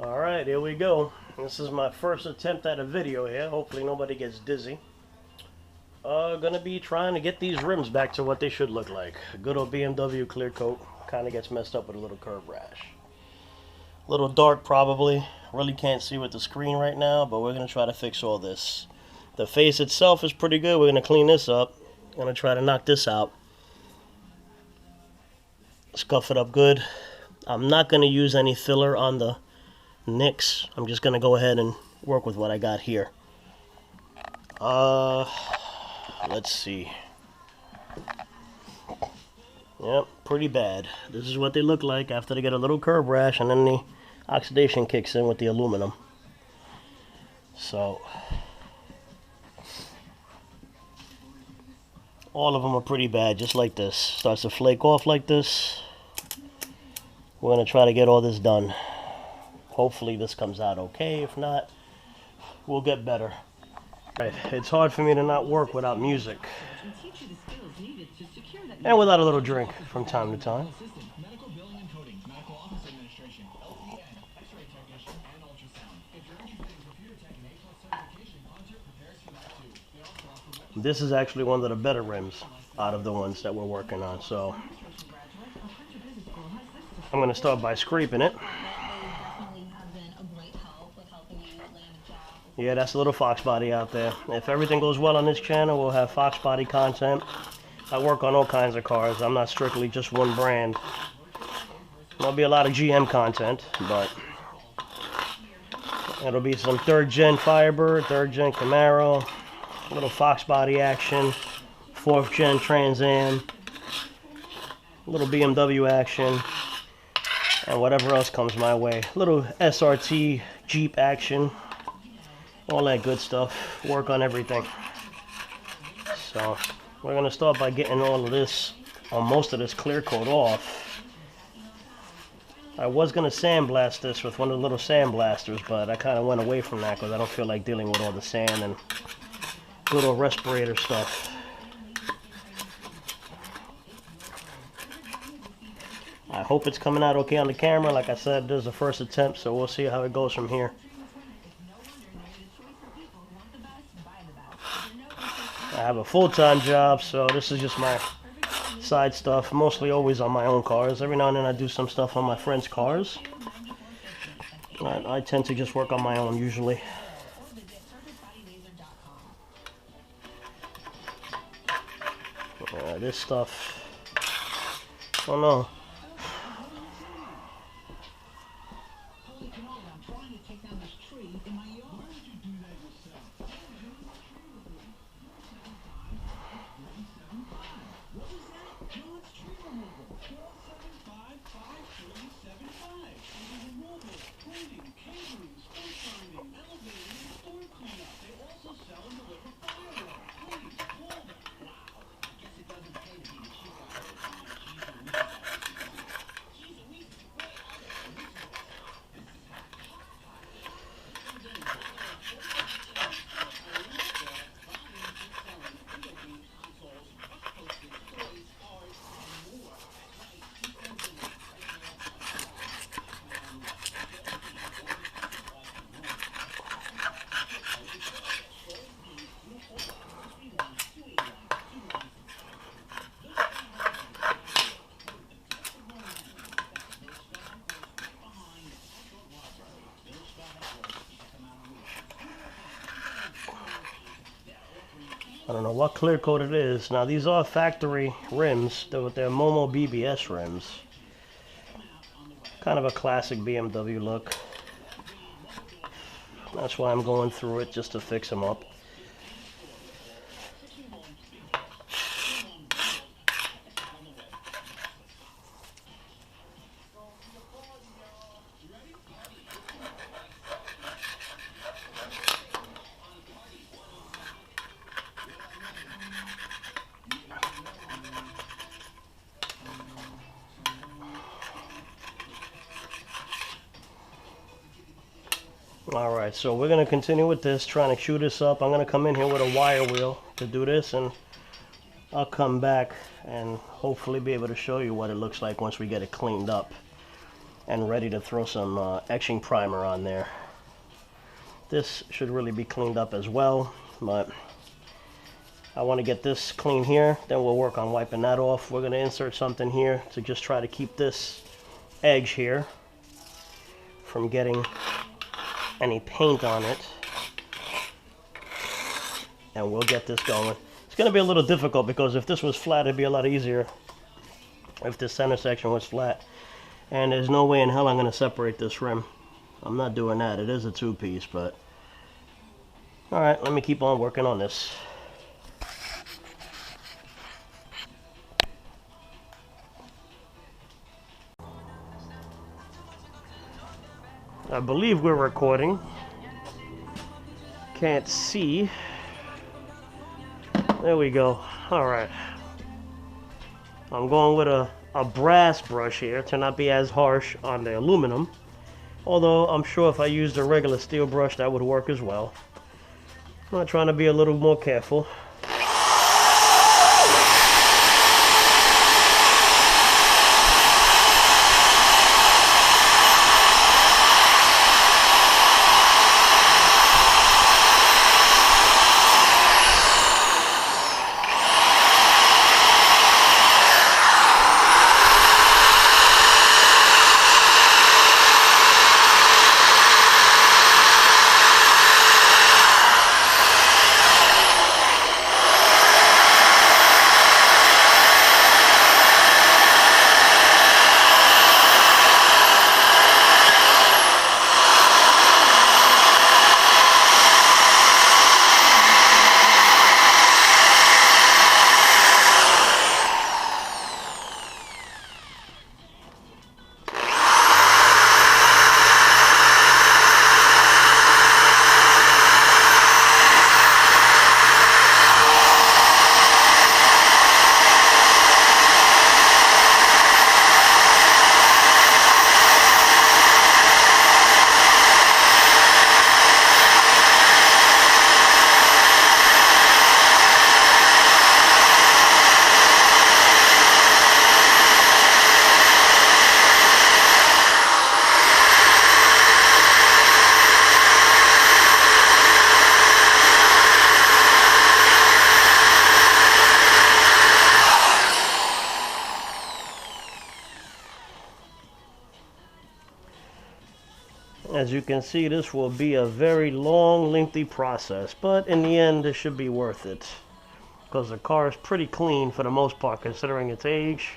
Alright, here we go. This is my first attempt at a video here. Hopefully nobody gets dizzy. Gonna be trying to get these rims back to what they should look like. A good old BMW clear coat. Kind of gets messed up with a little curb rash. A little dark probably. Really can't see with the screen right now, but we're gonna try to fix all this. The face itself is pretty good. We're gonna clean this up. Gonna try to knock this out. Scuff it up good. I'm not gonna use any filler on the nicks. I'm just gonna go ahead and work with what I got here. Let's see. Yep, pretty bad. This is what they look like after they get a little curb rash and then the oxidation kicks in with the aluminum. So all of them are pretty bad, just like this. Starts to flake off like this. We're gonna try to get all this done. Hopefully this comes out okay. If not, we'll get better. Right. It's hard for me to not work without music. And without a little drink from time to time. This is actually one of the better rims out of the ones that we're working on. So I'm going to start by scraping it. Yeah, that's a little Fox body out there. If everything goes well on this channel, we'll have Fox body content. I work on all kinds of cars. I'm not strictly just one brand. There'll be a lot of GM content, but it'll be some 3rd gen Firebird, 3rd gen Camaro, a little Fox body action, 4th gen Trans Am, a little BMW action, and whatever else comes my way. A little SRT Jeep action. All that good stuff. Work on everything. So we're going to start by getting all of this, or most of this clear coat off. I was going to sandblast this with one of the little sandblasters, but I kind of went away from that because I don't feel like dealing with all the sand and little respirator stuff. I hope it's coming out okay on the camera. Like I said, this is the first attempt, so we'll see how it goes from here. I have a full-time job, so this is just my side stuff. Mostly always on my own cars. Every now and then I do some stuff on my friends' cars. I tend to just work on my own usually. This stuff, oh no. I don't know what clear coat it is. Now these are factory rims. They're with their Momo BBS rims. Kind of a classic BMW look. That's why I'm going through it, just to fix them up. Alright, so we're going to continue with this, trying to chew this up. I'm going to come in here with a wire wheel to do this, and I'll come back and hopefully be able to show you what it looks like once we get it cleaned up. and ready to throw some etching primer on there. This should really be cleaned up as well, but I want to get this clean here, then we'll work on wiping that off. We're going to insert something here to just try to keep this edge here from getting any paint on it, and we'll get this going. It's going to be a little difficult because if this was flat, it'd be a lot easier if this center section was flat, and there's no way in hell I'm going to separate this rim. I'm not doing that. It is a two-piece, but alright, let me keep on working on this. I believe we're recording. Can't see. There we go. Alright. I'm going with a brass brush here to not be as harsh on the aluminum. Although I'm sure if I used a regular steel brush that would work as well. I'm not trying to be a little more careful. As you can see, this will be a very long, lengthy process, but in the end, this should be worth it because the car is pretty clean for the most part, considering its age,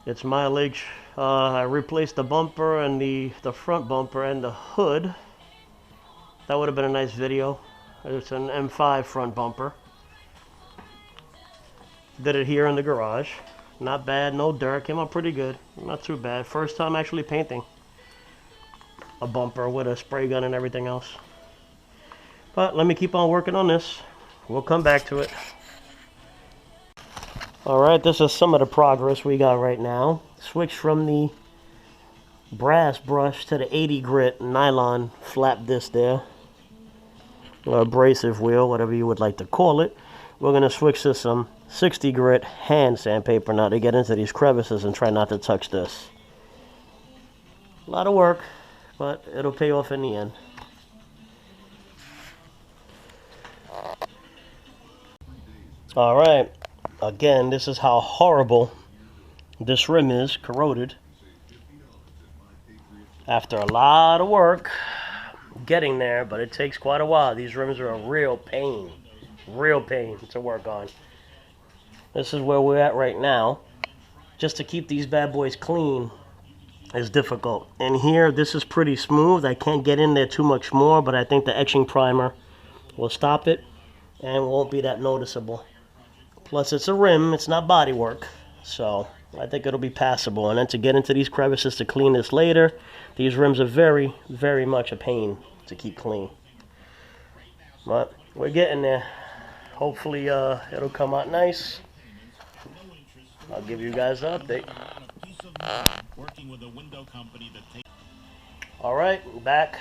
its mileage. I replaced the bumper and the front bumper and the hood. That would have been a nice video. It's an M5 front bumper. Did it here in the garage. Not bad, no dirt, came out pretty good. Not too bad. First time actually painting a bumper with a spray gun and everything else. But let me keep on working on this. We'll come back to it. Alright, this is some of the progress we got right now. Switch from the brass brush to the 80 grit nylon flap disc there. Or abrasive wheel, whatever you would like to call it. We're going to switch to some 60 grit hand sandpaper now to get into these crevices and try not to touch this. A lot of work, but it'll pay off in the end. Alright, again, this is how horrible this rim is, corroded. After a lot of work getting there, but it takes quite a while. These rims are a real pain to work on. This is where we're at right now. Just to keep these bad boys clean is difficult. And here, this is pretty smooth. I can't get in there too much more, but I think the etching primer will stop it and won't be that noticeable. Plus, it's a rim, it's not body work, so I think it'll be passable. And then to get into these crevices to clean this later, these rims are very, very much a pain to keep clean. But we're getting there. Hopefully, it'll come out nice. I'll give you guys an update. Alright, back.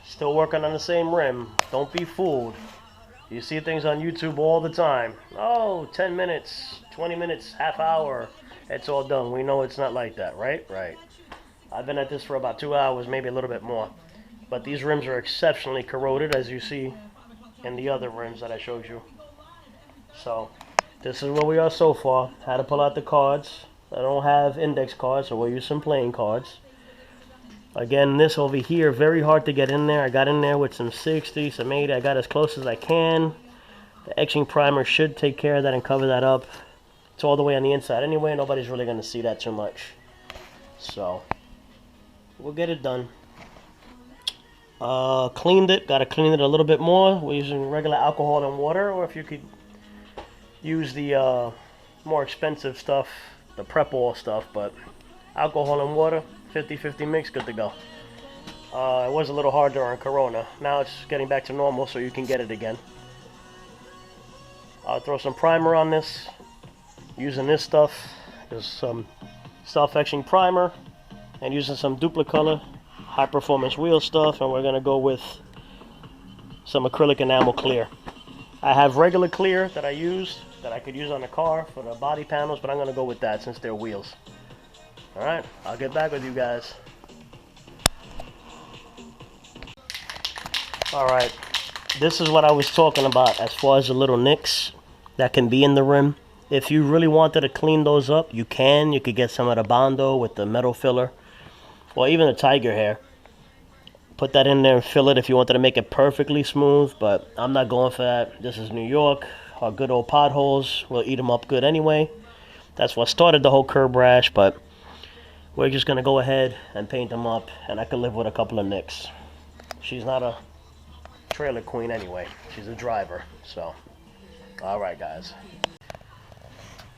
Still working on the same rim. Don't be fooled. You see things on YouTube all the time. Oh, 10 minutes, 20 minutes, half hour. It's all done. We know it's not like that, right? Right. I've been at this for about 2 hours, maybe a little bit more. But these rims are exceptionally corroded, as you see in the other rims that I showed you. So this is where we are so far. Had to pull out the cards. I don't have index cards, so we'll use some playing cards. Again, this over here, very hard to get in there. I got in there with some 60, some 80. I got as close as I can. The etching primer should take care of that and cover that up. It's all the way on the inside anyway. Nobody's really going to see that too much. So we'll get it done. Cleaned it. Got to clean it a little bit more. We're using regular alcohol and water, or if you could use the more expensive stuff, the prep oil stuff, but alcohol and water, 50-50 mix, good to go. It was a little hard during Corona. Now it's getting back to normal, so you can get it again. I'll throw some primer on this. Using this stuff, there's some self-etching primer, and using some Duplicolor high performance wheel stuff, and we're going to go with some acrylic enamel clear. I have regular clear that I used, that I could use on the car for the body panels, but I'm going to go with that since they're wheels. Alright, I'll get back with you guys. Alright, this is what I was talking about as far as the little nicks that can be in the rim. If you really wanted to clean those up, you can. You could get some of the Bondo with the metal filler, or even the tiger hair. Put that in there and fill it if you wanted to make it perfectly smooth, but I'm not going for that. This is New York. Our good old potholes, we'll eat them up good anyway. That's what started the whole curb rash, but we're just going to go ahead and paint them up, and I can live with a couple of nicks. She's not a trailer queen anyway. She's a driver, so. Alright, guys.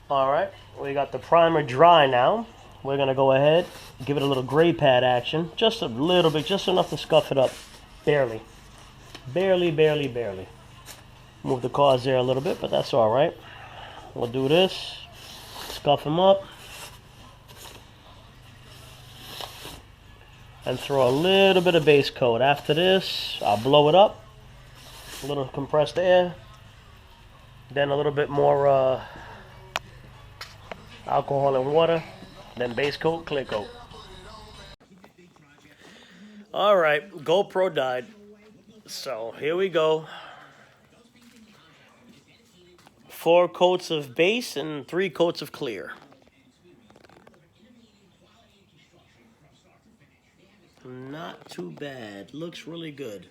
Alright, we got the primer dry now. We're going to go ahead, give it a little gray pad action. Just a little bit, just enough to scuff it up. Barely. Barely, barely, barely. Move the cards there a little bit, but that's alright. We'll do this. Scuff them up. And throw a little bit of base coat. After this, I'll blow it up. A little compressed air. Then a little bit more alcohol and water. Then base coat, clear coat. Alright, GoPro died. So here we go. 4 coats of base and 3 coats of clear. Not too bad. Looks really good.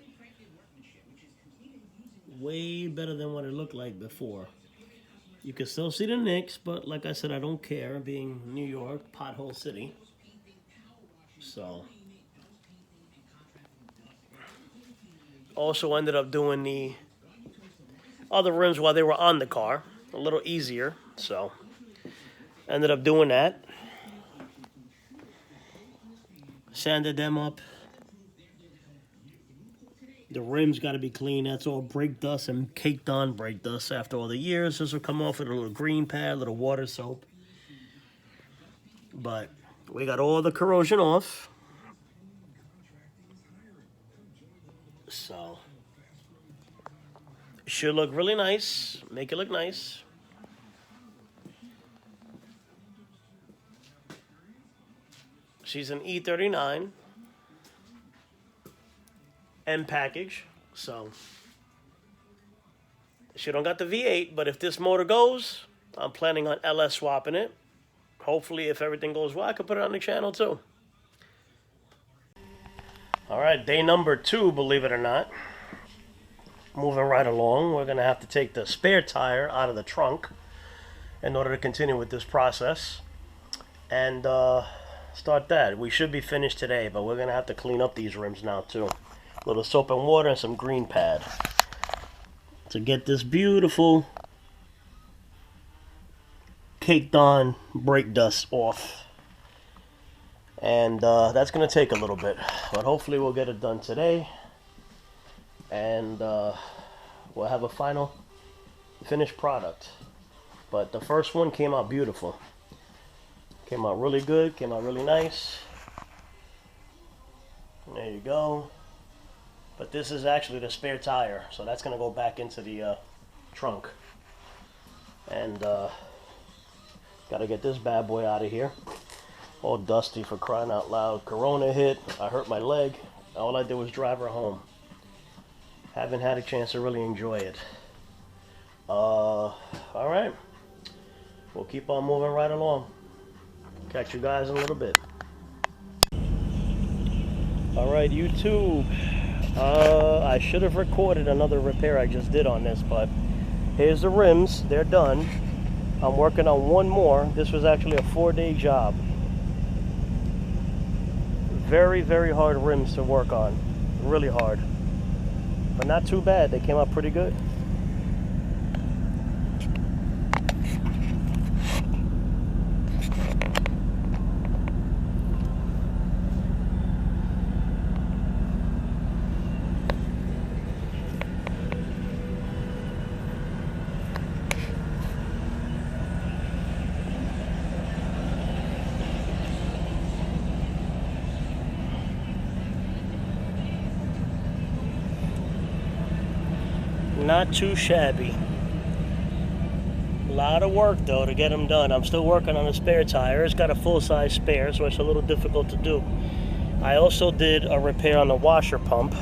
Way better than what it looked like before. You can still see the nicks, but like I said, I don't care, being New York, pothole city. So. Also ended up doing the other rims while they were on the car. A little easier, so. Ended up doing that. Sanded them up. The rims got to be clean. That's all brake dust and caked on brake dust after all the years. This will come off with a little green pad, a little water soap. But we got all the corrosion off. So it should look really nice. Make it look nice. She's an E39 M package, so she don't got the V8, but if this motor goes, I'm planning on LS swapping it. Hopefully, if everything goes well, I can put it on the channel too. Alright, day number 2, believe it or not. Moving right along, we're going to have to take the spare tire out of the trunk in order to continue with this process. And start that. We should be finished today, but we're going to have to clean up these rims now too. A little soap and water and some green pad to get this beautiful caked on brake dust off. And that's going to take a little bit, but hopefully we'll get it done today. And we'll have a final finished product. But the first one came out beautiful. Came out really good, came out really nice. There you go. But this is actually the spare tire, so that's going to go back into the trunk. And got to get this bad boy out of here. All dusty for crying out loud. Corona hit. I hurt my leg. All I did was drive her home. Haven't had a chance to really enjoy it. All right. We'll keep on moving right along. Catch you guys in a little bit. All right, YouTube. I should have recorded another repair I just did on this, but here's the rims. They're done. I'm working on one more. This was actually a 4-day job. Very, very hard rims to work on. Really hard. But not too bad. They came out pretty good. Not too shabby. A lot of work though to get them done. I'm still working on the spare tire. It's got a full-size spare, so it's a little difficult to do. I also did a repair on the washer pump.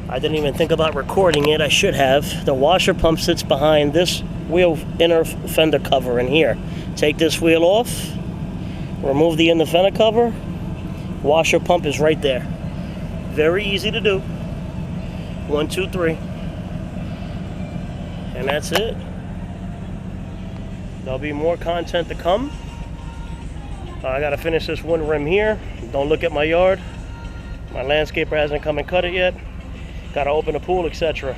I didn't even think about recording it. I should have. The washer pump sits behind this wheel inner fender cover in here. Take this wheel off, remove the inner fender cover. Washer pump is right there. Very easy to do. 1, 2, 3, and that's it. There'll be more content to come. I gotta finish this one rim here. Don't look at my yard. My landscaper hasn't come and cut it yet. Gotta open the pool, etc.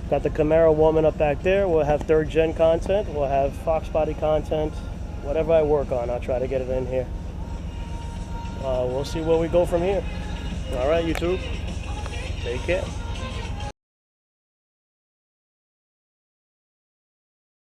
Got the Camaro warming up back there. We'll have 3rd gen content. We'll have Fox body content. Whatever I work on, I'll try to get it in here. We'll see where we go from here. All right, YouTube. Take care.